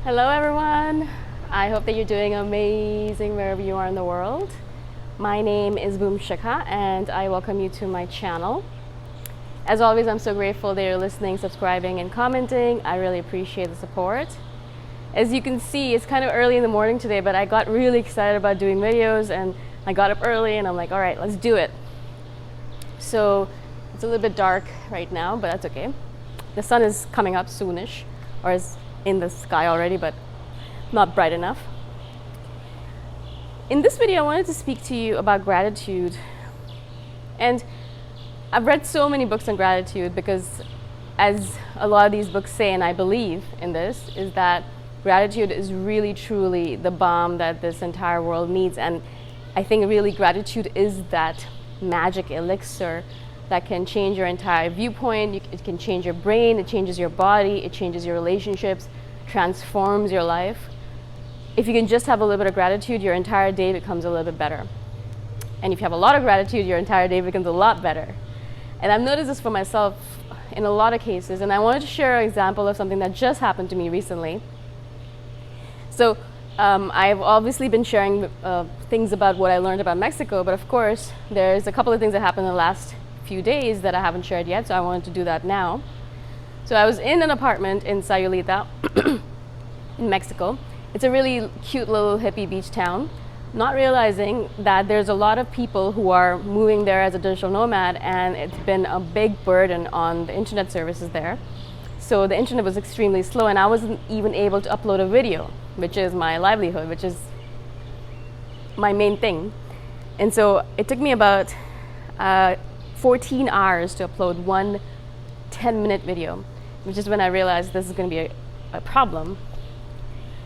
Hello everyone! I hope that you're doing amazing wherever you are in the world. My name is Boom Shikha and I welcome you to my channel. As always, I'm so grateful that you're listening, subscribing and commenting. I really appreciate the support. As you can see, it's kind of early in the morning today, but I got really excited about doing videos and I got up early and I'm like, all right, let's do it. So it's a little bit dark right now, but that's okay. The sun is coming up soonish, or is in the sky already, but not bright enough. In this video, I wanted to speak to you about gratitude. And I've read so many books on gratitude because, as a lot of these books say, and I believe in this, is that gratitude is really truly the balm that this entire world needs. And I think really gratitude is that magic elixir that can change your entire viewpoint. It can change your brain, it changes your body, it changes your relationships, transforms your life. If you can just have a little bit of gratitude, your entire day becomes a little bit better. And if you have a lot of gratitude, your entire day becomes a lot better. And I've noticed this for myself in a lot of cases, and I wanted to share an example of something that just happened to me recently. So I've obviously been sharing things about what I learned about Mexico, but of course, there's a couple of things that happened in the last few days that I haven't shared yet, so I wanted to do that now. So I was in an apartment in Sayulita in Mexico. It's a really cute little hippie beach town, not realizing that there's a lot of people who are moving there as a digital nomad, and it's been a big burden on the internet services there. So the internet was extremely slow, and I wasn't even able to upload a video, which is my livelihood, which is my main thing. And so it took me about 14 hours to upload one 10-minute video, which is when I realized this is going to be a problem.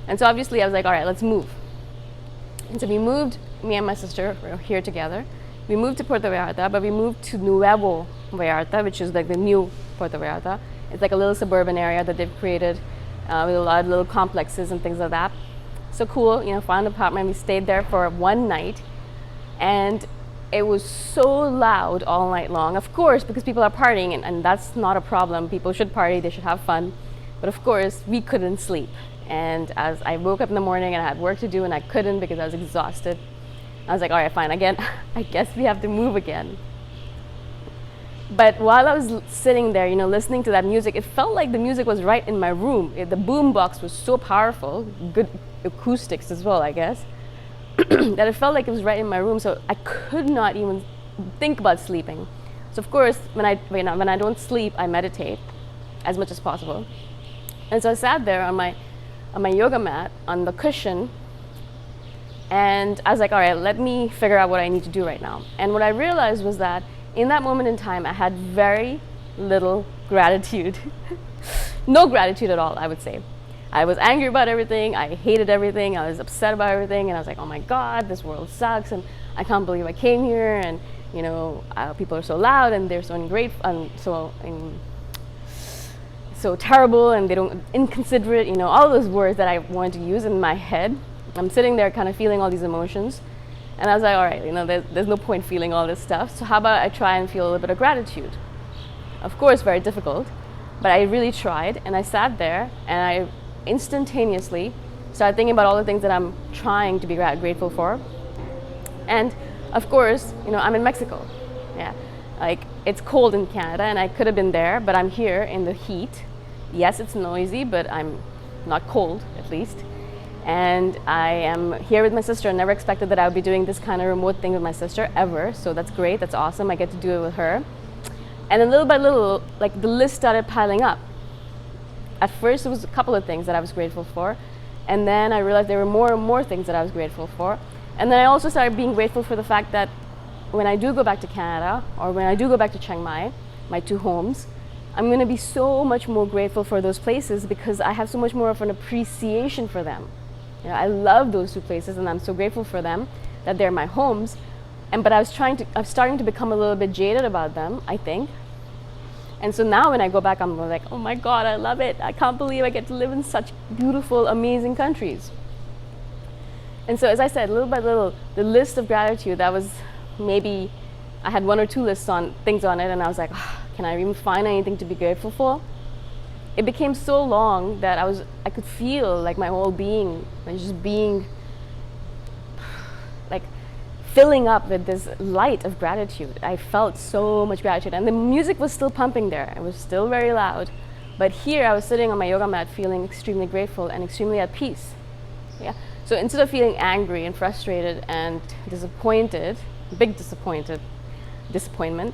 And so obviously I was like, all right, let's move. And so we moved, me and my sister were here together. We moved to Puerto Vallarta, but we moved to Nuevo Vallarta, which is like the new Puerto Vallarta. It's like a little suburban area that they've created with a lot of little complexes and things like that. So cool, found an apartment. We stayed there for one night, and it was so loud all night long. Of course, because people are partying, and that's not a problem. People should party, they should have fun. But of course, we couldn't sleep. And as I woke up in the morning and I had work to do and I couldn't because I was exhausted, I was like, all right, fine, again, I guess we have to move again. But while I was sitting there, listening to that music, it felt like the music was right in my room. The boom box was so powerful, good acoustics as well, I guess, that it felt like it was right in my room. So I could not even think about sleeping. So of course, when I don't sleep, I meditate as much as possible. And so I sat there on my yoga mat, on the cushion, and I was like, all right, let me figure out what I need to do right now. And what I realized was that in that moment in time, I had very little gratitude. No gratitude at all, I would say. I was angry about everything, I hated everything, I was upset about everything, and I was like, oh my God, this world sucks, and I can't believe I came here, and people are so loud, and they're so ungrateful, and so terrible, and they don't inconsiderate, all those words that I wanted to use in my head. I'm sitting there kind of feeling all these emotions, and I was like, all right, there's no point feeling all this stuff, so how about I try and feel a little bit of gratitude? Of course, very difficult, but I really tried, and I sat there, and I instantaneously started thinking about all the things that I'm trying to be grateful for. And of course, I'm in Mexico. Yeah, like it's cold in Canada, and I could have been there, but I'm here in the heat. Yes, it's noisy, but I'm not cold, at least. And I am here with my sister. I never expected that I would be doing this kind of remote thing with my sister, ever. So that's great, that's awesome. I get to do it with her. And then little by little, like the list started piling up. At first, it was a couple of things that I was grateful for. And then I realized there were more and more things that I was grateful for. And then I also started being grateful for the fact that when I do go back to Canada, or when I do go back to Chiang Mai, my two homes, I'm going to be so much more grateful for those places because I have so much more of an appreciation for them. I love those two places, and I'm so grateful for them that they're my homes. But I'm starting to become a little bit jaded about them, I think. And so now when I go back, I'm like, oh my God, I love it. I can't believe I get to live in such beautiful, amazing countries. And so as I said, little by little, the list of gratitude, that was maybe, I had one or two lists on things on it, and I was like, oh, can I even find anything to be grateful for? it became so long that I could feel like my whole being, like just being, like filling up with this light of gratitude. I felt so much gratitude, and the music was still pumping there. It was still very loud, but here I was sitting on my yoga mat feeling extremely grateful and extremely at peace. Yeah. So instead of feeling angry and frustrated and disappointed, big disappointment,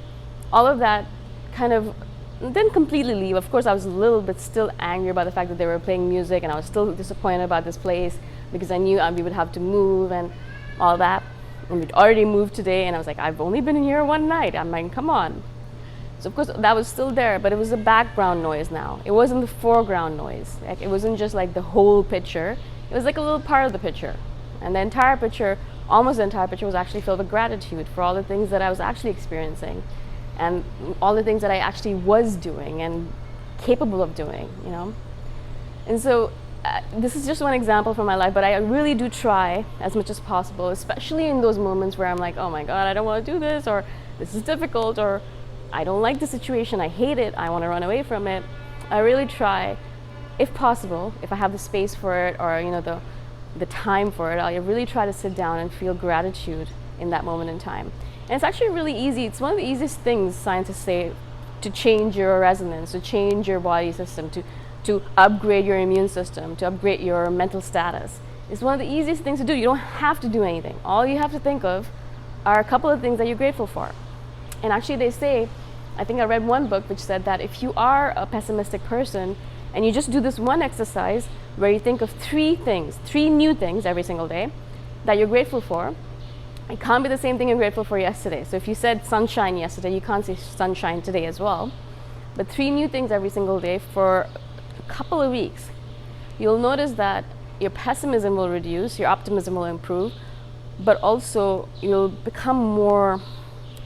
all of that kind of didn't completely leave. Of course, I was a little bit still angry about the fact that they were playing music, and I was still disappointed about this place because I knew we would have to move and all that. And we'd already moved today, and I was like, I've only been here one night. I mean, come on. So of course that was still there, but it was a background noise now. It wasn't the foreground noise. Like, it wasn't just like the whole picture. It was like a little part of the picture. And the entire picture, almost the entire picture, was actually filled with gratitude for all the things that I was actually experiencing, and all the things that I actually was doing and capable of doing, you know. And so this is just one example from my life, but I really do try as much as possible, especially in those moments where I'm like, oh my God, I don't want to do this, or this is difficult, or I don't like the situation, I hate it, I want to run away from it. I really try, if possible, if I have the space for it, or you know, the time for it, I really try to sit down and feel gratitude in that moment in time. And it's actually really easy. It's one of the easiest things scientists say to change your resonance, to change your body system, to upgrade your immune system, to upgrade your mental status. It's one of the easiest things to do. You don't have to do anything. All you have to think of are a couple of things that you're grateful for. And actually they say, I think I read one book which said that if you are a pessimistic person and you just do this one exercise where you think of three new things every single day that you're grateful for, it can't be the same thing you're grateful for yesterday. So if you said sunshine yesterday, you can't say sunshine today as well. But 3 new things every single day for a couple of weeks. You'll notice that your pessimism will reduce, your optimism will improve, but also you'll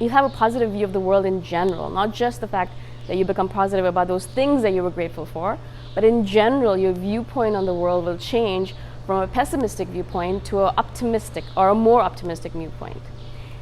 have a positive view of the world in general, not just the fact that you become positive about those things that you were grateful for, but in general, your viewpoint on the world will change from a pessimistic viewpoint to an optimistic or a more optimistic viewpoint.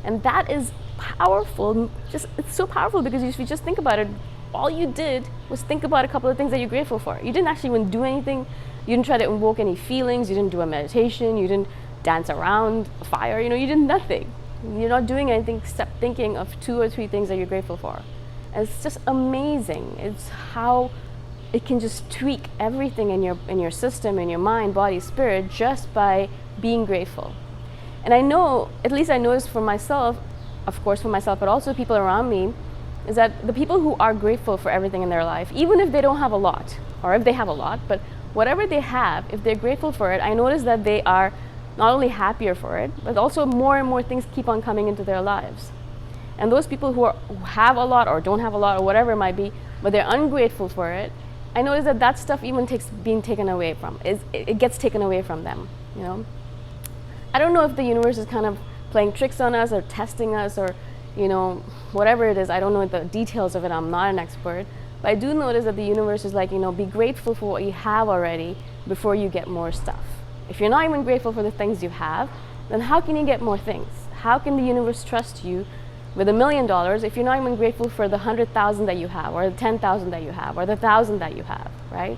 And that is powerful. It's so powerful because if you just think about it, all you did was think about a couple of things that you're grateful for. You didn't actually even do anything. You didn't try to invoke any feelings. You didn't do a meditation. You didn't dance around a fire. You know, you did nothing. You're not doing anything except thinking of 2 or 3 things that you're grateful for. And it's just amazing. It's how it can just tweak everything in your system, in your mind, body, spirit, just by being grateful. And I know, at least I noticed for myself, of course for myself, but also people around me, is that the people who are grateful for everything in their life, even if they don't have a lot, or if they have a lot, but whatever they have, if they're grateful for it, I notice that they are not only happier for it, but also more and more things keep on coming into their lives. And those people who have a lot or don't have a lot or whatever it might be, but they're ungrateful for it, I notice that stuff even being taken away from. It gets taken away from them, you know. I don't know if the universe is kind of playing tricks on us or testing us or, you know, whatever it is. I don't know the details of it. I'm not an expert. But I do notice that the universe is like, you know, be grateful for what you have already before you get more stuff. If you're not even grateful for the things you have, then how can you get more things? How can the universe trust you with $1 million if you're not even grateful for the 100,000 that you have, or the 10,000 that you have, or the 1,000 that you have, right?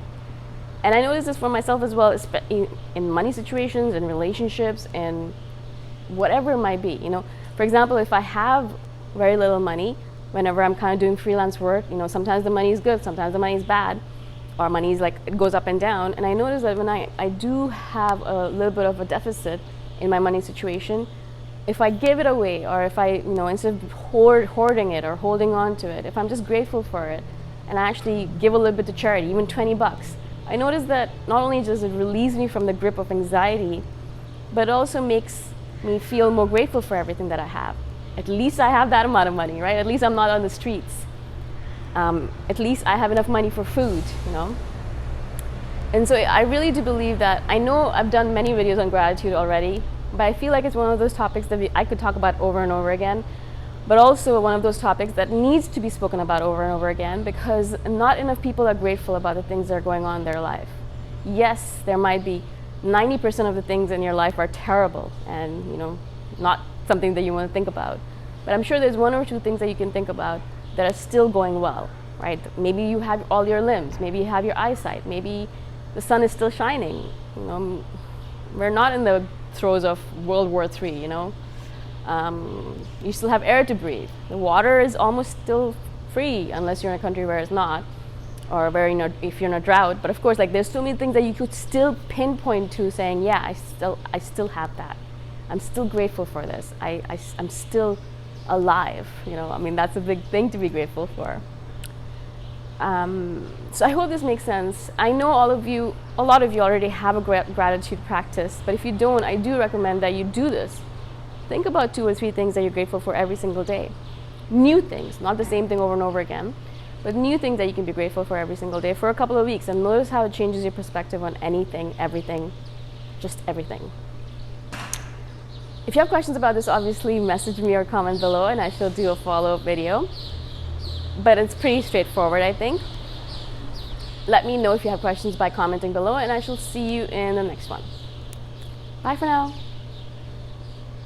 And I notice this for myself as well, in money situations, in relationships, and whatever it might be. You know, for example, if I have very little money, whenever I'm kind of doing freelance work, you know, sometimes the money is good, sometimes the money is bad, or money is like, it goes up and down. And I notice that when I do have a little bit of a deficit in my money situation, if I give it away, or if I, you know, instead of hoarding it or holding on to it, if I'm just grateful for it and I actually give a little bit to charity, even 20 bucks, I notice that not only does it release me from the grip of anxiety, but it also makes me feel more grateful for everything that I have. At least I have that amount of money, right? At least I'm not on the streets. At least I have enough money for food, you know? And so I really do believe that, I know I've done many videos on gratitude already, but I feel like it's one of those topics that I could talk about over and over again, but also one of those topics that needs to be spoken about over and over again, because not enough people are grateful about the things that are going on in their life. Yes, there might be 90% of the things in your life are terrible and, you know, not something that you want to think about. But I'm sure there's 1 or 2 things that you can think about that are still going well, right? Maybe you have all your limbs, maybe you have your eyesight, maybe the sun is still shining. You know, we're not in the throes of World War III, you know. You still have air to breathe. The water is almost still free, unless you're in a country where it's not, or where, you know, if you're in a drought. But of course, like, there's so many things that you could still pinpoint to, saying, yeah, I still have that. I'm still grateful for this. I'm still alive. You know, I mean, that's a big thing to be grateful for. So I hope this makes sense. I know a lot of you already have a gratitude practice, but if you don't, I do recommend that you do this. Think about 2 or 3 things that you're grateful for every single day. New things, not the same thing over and over again, but new things that you can be grateful for every single day for a couple of weeks, and notice how it changes your perspective on anything, everything, just everything. If you have questions about this, obviously message me or comment below and I shall do a follow-up video. But it's pretty straightforward, I think. Let me know if you have questions by commenting below, and I shall see you in the next one. Bye for now.